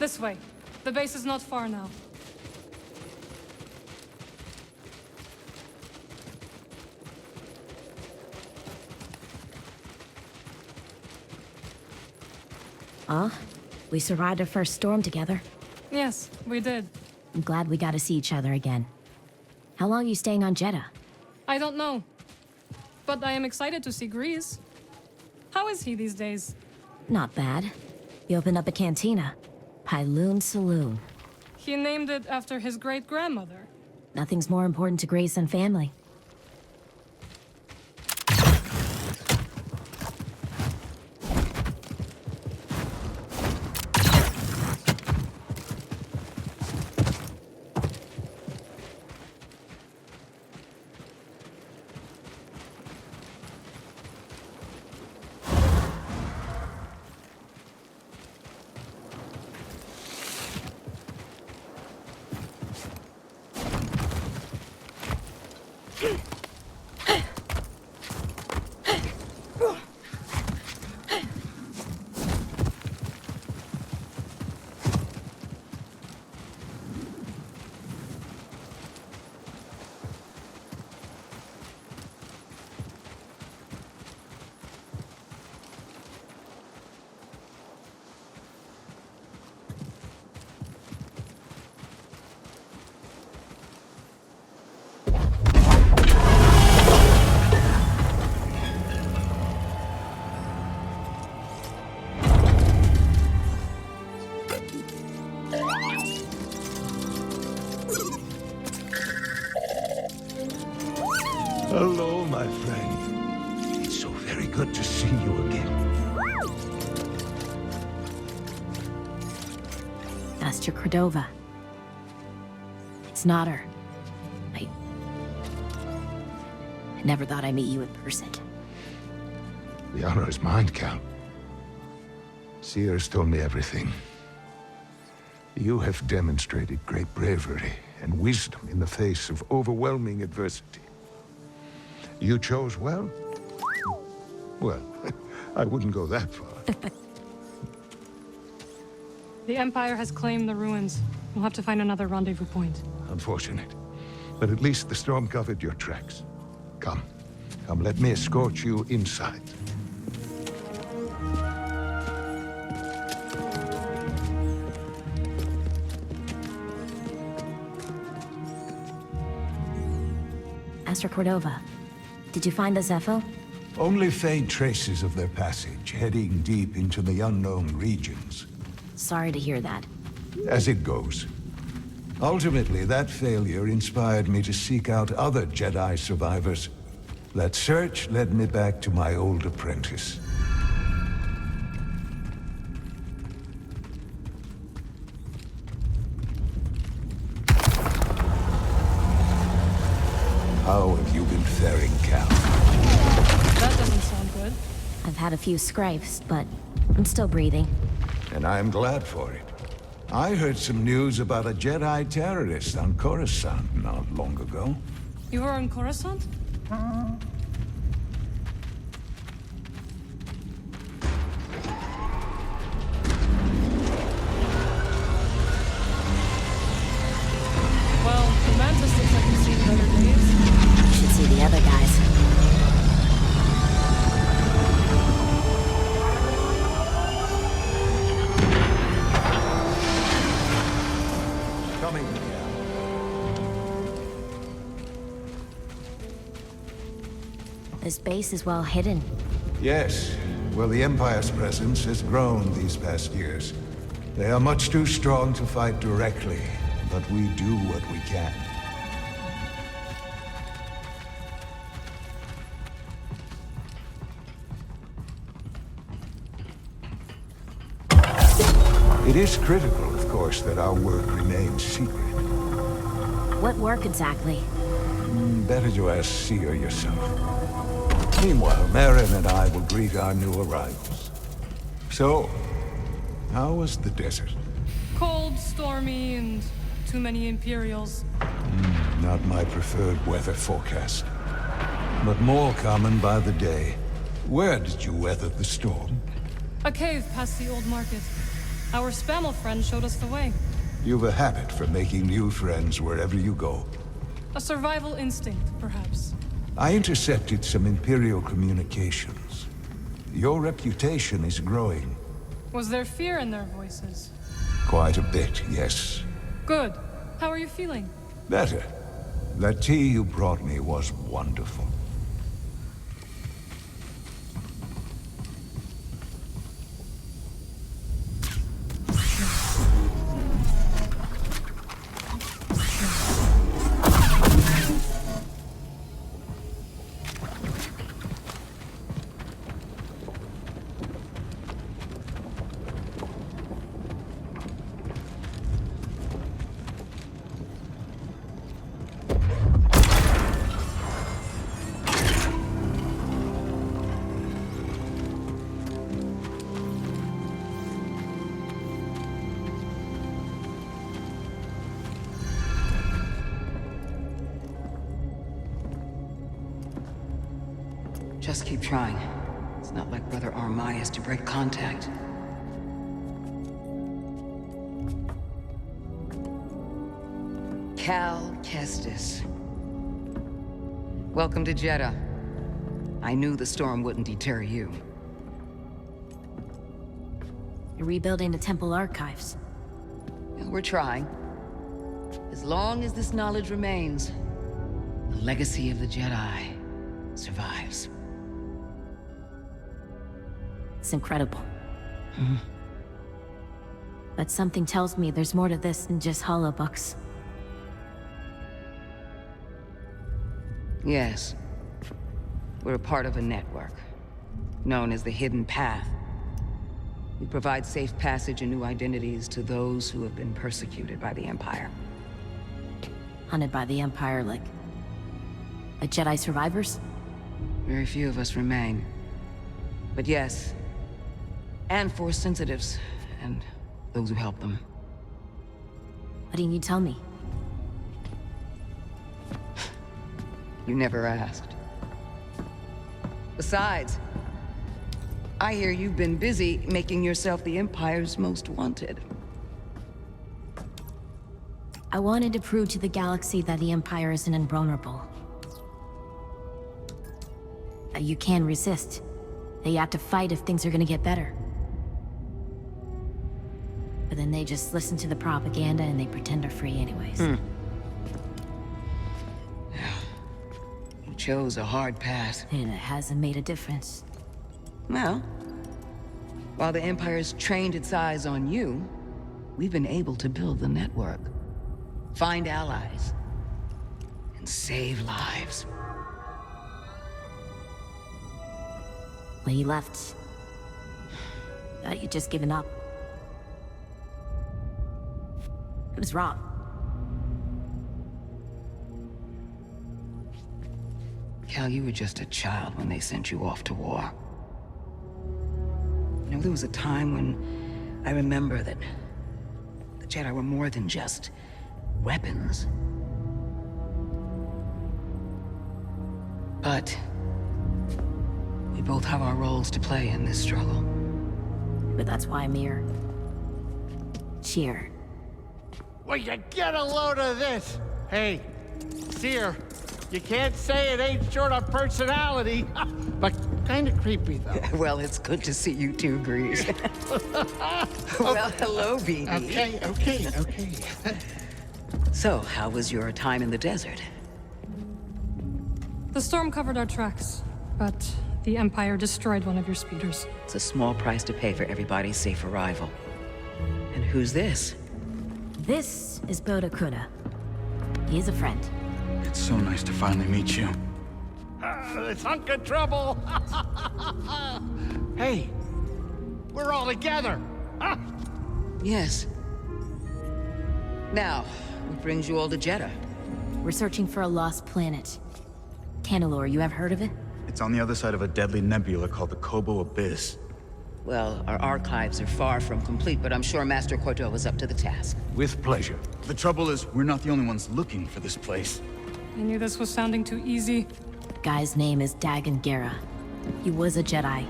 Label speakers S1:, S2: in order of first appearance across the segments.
S1: This way. The base is not far now.
S2: We survived our first storm together.
S1: Yes, we did.
S2: I'm glad we got to see each other again. How long are you staying on Jeddah?
S1: I don't know. But I am excited to see Grease. How is he these days?
S2: Not bad. He opened up a cantina. Pyloon Saloon.
S1: He named it after his great-grandmother.
S2: Nothing's more important to Grace than family.
S3: Hello, my friend. It's so very good to see you again.
S2: Master Cordova. It's not her. I never thought I'd meet you in person.
S3: The honor is mine, Cal. Seer's told me everything. You have demonstrated great bravery and wisdom in the face of overwhelming adversity. You chose well? Well, I wouldn't go that far.
S1: The Empire has claimed the ruins. We'll have to find another rendezvous point.
S3: Unfortunate. But at least the storm covered your tracks. Come, let me escort you inside.
S2: Master Cordova, did you find the Zepho?
S4: Only faint traces of their passage, heading deep into the unknown regions.
S2: Sorry to hear that.
S4: As it goes. Ultimately, that failure inspired me to seek out other Jedi survivors. That search led me back to my old apprentice. How have you been faring, Cal?
S1: That doesn't sound good.
S2: I've had a few scrapes, but I'm still breathing.
S4: And I'm glad for it. I heard some news about a Jedi terrorist on Coruscant not long ago.
S1: You were on Coruscant? Well, the Mantis looks like he's seen better days.
S2: You should see the other guys.
S4: Coming, Cal.
S2: This base is well hidden.
S4: Yes. Well, the Empire's presence has grown these past years. They are much too strong to fight directly, but we do what we can. It is critical, of course, that our work remains secret.
S2: What work exactly?
S4: Better to ask Seer yourself. Meanwhile, Marin and I will greet our new arrivals. So, how was the desert?
S1: Cold, stormy, and too many Imperials.
S4: Not my preferred weather forecast, but more common by the day. Where did you weather the storm?
S1: A cave past the old market. Our Spammel friend showed us the way.
S4: You've a habit for making new friends wherever you go.
S1: A survival instinct, perhaps.
S4: I intercepted some Imperial communications. Your reputation is growing.
S1: Was there fear in their voices?
S4: Quite a bit, yes.
S1: Good. How are you feeling?
S4: Better. That tea you brought me was wonderful.
S5: Just keep trying. It's not like Brother Armai has to break contact. Cal Kestis. Welcome to Jeddah. I knew the storm wouldn't deter you.
S2: You're rebuilding the temple archives.
S5: We're trying. As long as this knowledge remains, the legacy of the Jedi survives.
S2: It's incredible. But something tells me there's more to this than just hollow books.
S5: Yes. We're a part of a network, known as the Hidden Path. We provide safe passage and new identities to those who have been persecuted by the Empire.
S2: Hunted by the Empire like Jedi survivors?
S5: Very few of us remain. But yes, and Force sensitives, and those who help them.
S2: What didn't you tell me?
S5: You never asked. Besides, I hear you've been busy making yourself the Empire's most wanted.
S2: I wanted to prove to the galaxy that the Empire isn't invulnerable. That you can resist. That you have to fight if things are gonna get better. But then they just listen to the propaganda and they pretend they're free anyways.
S5: You chose a hard path.
S2: And it hasn't made a difference.
S5: Well, while the Empire's trained its eyes on you, we've been able to build the network. Find allies. And save lives.
S2: When you left, you'd just given up. It was wrong.
S5: Cal, you were just a child when they sent you off to war. You know, there was a time when I remember that the Jedi were more than just weapons. But we both have our roles to play in this struggle.
S2: But that's why I'm here. Cheer.
S6: Will you get a load of this? Hey, Seer, you can't say it ain't short of personality, but kind of creepy, though.
S5: Well, it's good to see you too, Grease. Well, hello, BD.
S6: Okay.
S5: So, how was your time in the desert?
S1: The storm covered our tracks, but the Empire destroyed one of your speeders.
S5: It's a small price to pay for everybody's safe arrival. And who's this?
S2: This is Boda Kuna. He is a friend.
S7: It's so nice to finally meet you.
S6: This hunk of trouble. Hey, we're all together.
S5: Yes. Now, what brings you all to Jeddah?
S2: We're searching for a lost planet. Tanalorr, you ever heard of it?
S7: It's on the other side of a deadly nebula called the Kobo Abyss.
S5: Well, our archives are far from complete, but I'm sure Master Corto is up to the task.
S4: With pleasure.
S7: The trouble is, we're not the only ones looking for this place.
S1: I knew this was sounding too easy.
S2: Guy's name is Dagan Gera. He was a Jedi.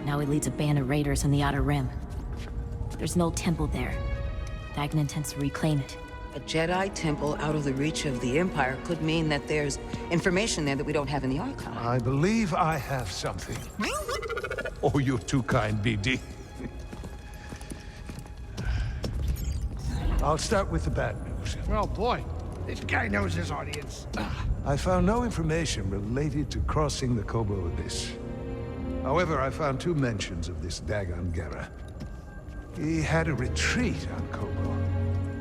S2: Now he leads a band of raiders on the Outer Rim. There's no temple there. Dagon intends to reclaim it.
S5: A Jedi temple out of the reach of the Empire could mean that there's information there that we don't have in the archive.
S3: I believe I have something. Oh, you're too kind, BD. I'll start with the bad news.
S6: Oh boy, this guy knows his audience.
S3: I found no information related to crossing the Kobo Abyss. However, I found 2 mentions of this Dagon Gera. He had a retreat on Kobo,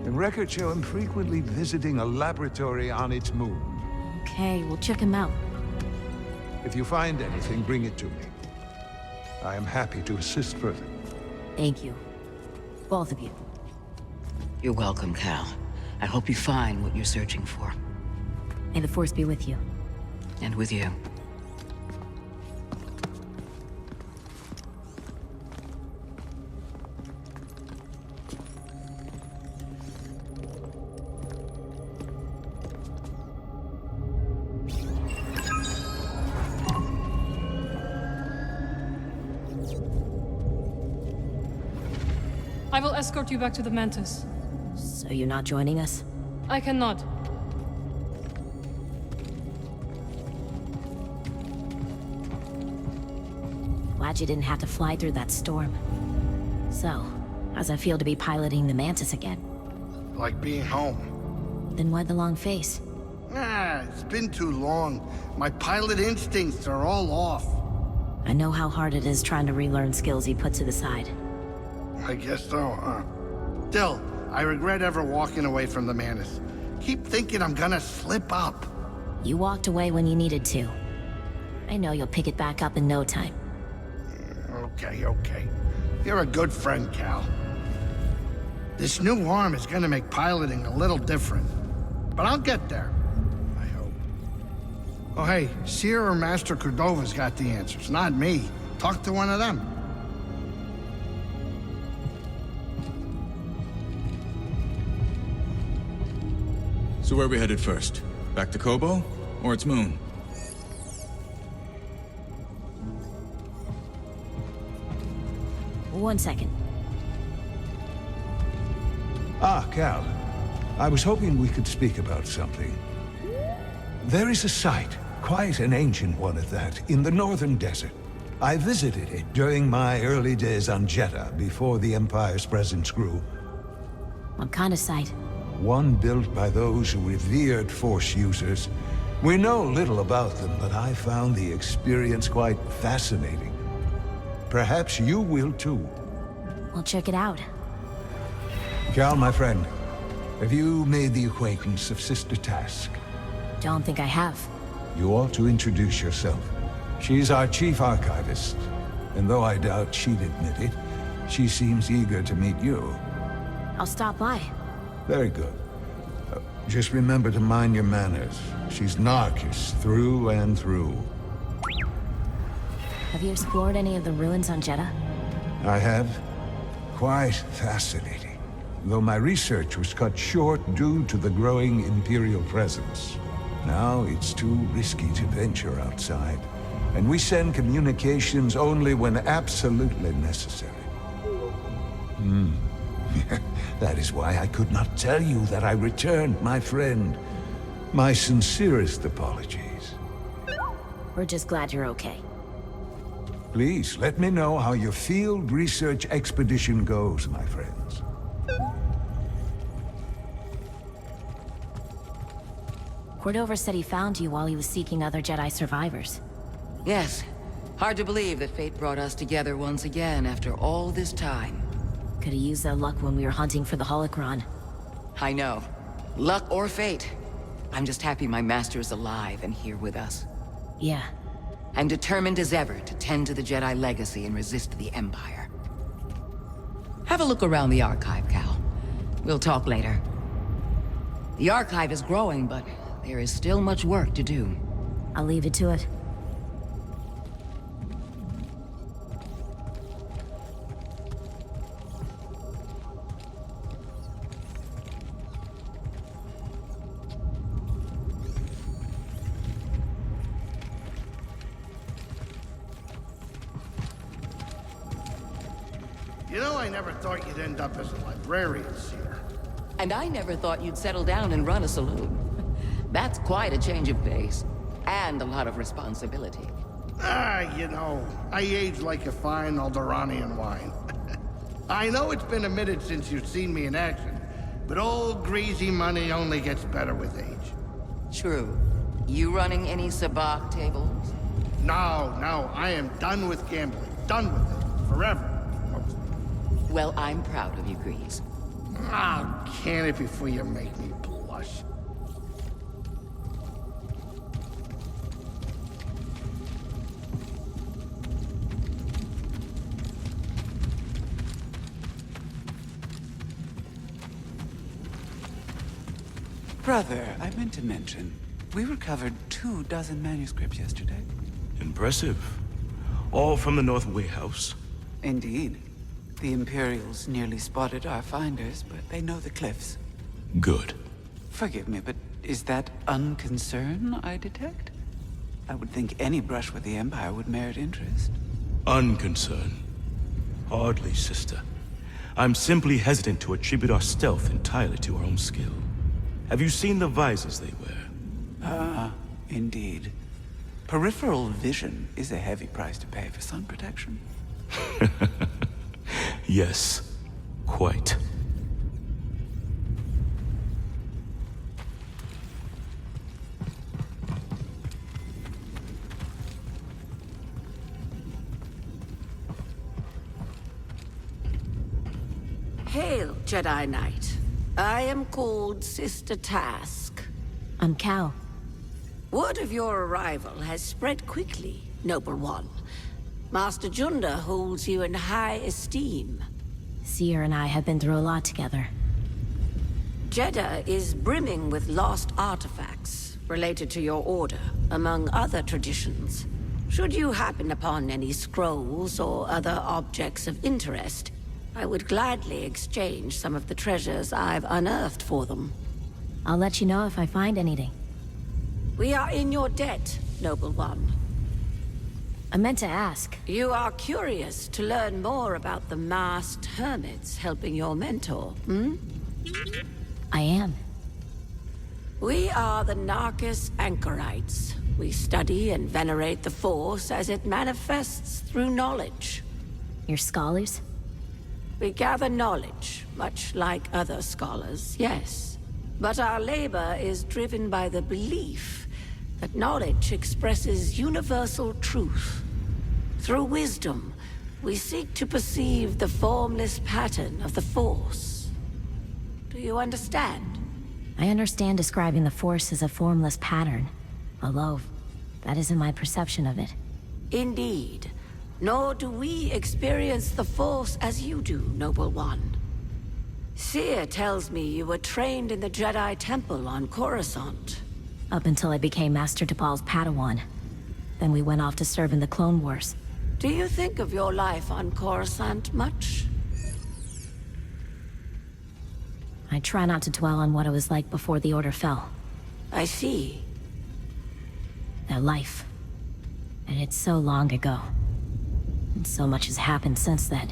S3: and records show him frequently visiting a laboratory on its moon.
S2: Okay, we'll check him out.
S3: If you find anything, bring it to me. I am happy to assist further.
S2: Thank you. Both of you.
S5: You're welcome, Cal. I hope you find what you're searching for.
S2: May the Force be with you.
S5: And with you.
S1: I will escort you back to the Mantis.
S2: So you're not joining us?
S1: I cannot.
S2: Glad you didn't have to fly through that storm. So, how's it feel to be piloting the Mantis again?
S8: Like being home.
S2: Then why the long face?
S8: It's been too long. My pilot instincts are all off.
S2: I know how hard it is trying to relearn skills you put to the side.
S8: I guess so, huh? Still, I regret ever walking away from the Mantis. Keep thinking I'm gonna slip up.
S2: You walked away when you needed to. I know you'll pick it back up in no time.
S8: Okay. You're a good friend, Cal. This new arm is gonna make piloting a little different. But I'll get there. I hope. Oh, hey, Seer or Master Cordova's got the answers, not me. Talk to one of them.
S7: So where are we headed first? Back to Kobo? Or its moon?
S2: One second.
S4: Ah, Cal. I was hoping we could speak about something. There is a site, quite an ancient one at that, in the northern desert. I visited it during my early days on Jeddah, before the Empire's presence grew.
S2: What kind of site?
S4: One built by those who revered Force users. We know little about them, but I found the experience quite fascinating. Perhaps you will too.
S2: We'll check it out.
S4: Cal, my friend, have you made the acquaintance of Sister Task?
S2: Don't think I have.
S4: You ought to introduce yourself. She's our chief archivist, and though I doubt she'd admit it, she seems eager to meet you.
S2: I'll stop by.
S4: Very good. Just remember to mind your manners. She's Narcus through and through.
S2: Have you explored any of the ruins on Jeddah?
S4: I have. Quite fascinating. Though my research was cut short due to the growing Imperial presence. Now it's too risky to venture outside, and we send communications only when absolutely necessary. That is why I could not tell you that I returned, my friend. My sincerest apologies.
S2: We're just glad you're okay.
S4: Please, let me know how your field research expedition goes, my friends.
S2: Cordova said he found you while he was seeking other Jedi survivors.
S5: Yes. Hard to believe that fate brought us together once again after all this time.
S2: Could have used that luck when we were hunting for the holocron.
S5: I know. Luck or fate. I'm just happy my master is alive and here with us.
S2: Yeah.
S5: I'm determined as ever to tend to the Jedi legacy and resist the Empire. Have a look around the archive, Cal. We'll talk later. The archive is growing, but there is still much work to do.
S2: I'll leave it to it.
S8: You know, I never thought you'd end up as a librarian, Seer.
S5: And I never thought you'd settle down and run a saloon. That's quite a change of pace. And a lot of responsibility.
S8: You know, I age like a fine Alderanian wine. I know it's been a minute since you've seen me in action, but old greasy money only gets better with age.
S5: True. You running any sabacc tables?
S8: No, I am done with gambling. Done with it. Forever.
S5: Well, I'm proud of you, Grease.
S8: Can it before you make me blush.
S9: Brother, I meant to mention, we recovered 24 manuscripts yesterday.
S10: Impressive. All from the North Warehouse.
S9: Indeed. The Imperials nearly spotted our finders, but they know the cliffs.
S10: Good.
S9: Forgive me, but is that unconcern I detect? I would think any brush with the Empire would merit interest.
S10: Unconcern. Hardly, sister. I'm simply hesitant to attribute our stealth entirely to our own skill. Have you seen the visors they wear?
S9: Indeed. Peripheral vision is a heavy price to pay for sun protection.
S10: Yes, quite.
S11: Hail, Jedi Knight. I am called Sister Task.
S2: I'm Cal.
S11: Word of your arrival has spread quickly, Noble One. Master Junda holds you in high esteem.
S2: Seer and I have been through a lot together.
S11: Jeddah is brimming with lost artifacts related to your order, among other traditions. Should you happen upon any scrolls or other objects of interest, I would gladly exchange some of the treasures I've unearthed for them.
S2: I'll let you know if I find anything.
S11: We are in your debt, Noble One.
S2: I meant to ask.
S11: You are curious to learn more about the masked hermits helping your mentor, hmm?
S2: I am.
S11: We are the Narcus Anchorites. We study and venerate the Force as it manifests through knowledge.
S2: You're scholars?
S11: We gather knowledge, much like other scholars, yes. But our labor is driven by the belief that knowledge expresses universal truth. Through wisdom, we seek to perceive the formless pattern of the Force. Do you understand?
S2: I understand describing the Force as a formless pattern, although that isn't my perception of it.
S11: Indeed. Nor do we experience the Force as you do, Noble One. Seer tells me you were trained in the Jedi Temple on Coruscant.
S2: Up until I became Master Tapal's Padawan. Then we went off to serve in the Clone Wars.
S11: Do you think of your life on Coruscant much?
S2: I try not to dwell on what it was like before the Order fell.
S11: I see.
S2: Their life. And it's so long ago. And so much has happened since then.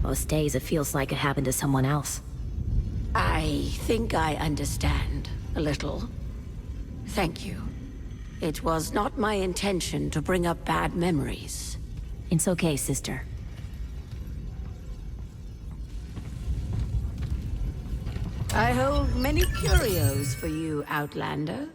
S2: Most days it feels like it happened to someone else.
S11: I think I understand, a little. Thank you. It was not my intention to bring up bad memories.
S2: It's okay, sister.
S11: I hold many curios for you, Outlander.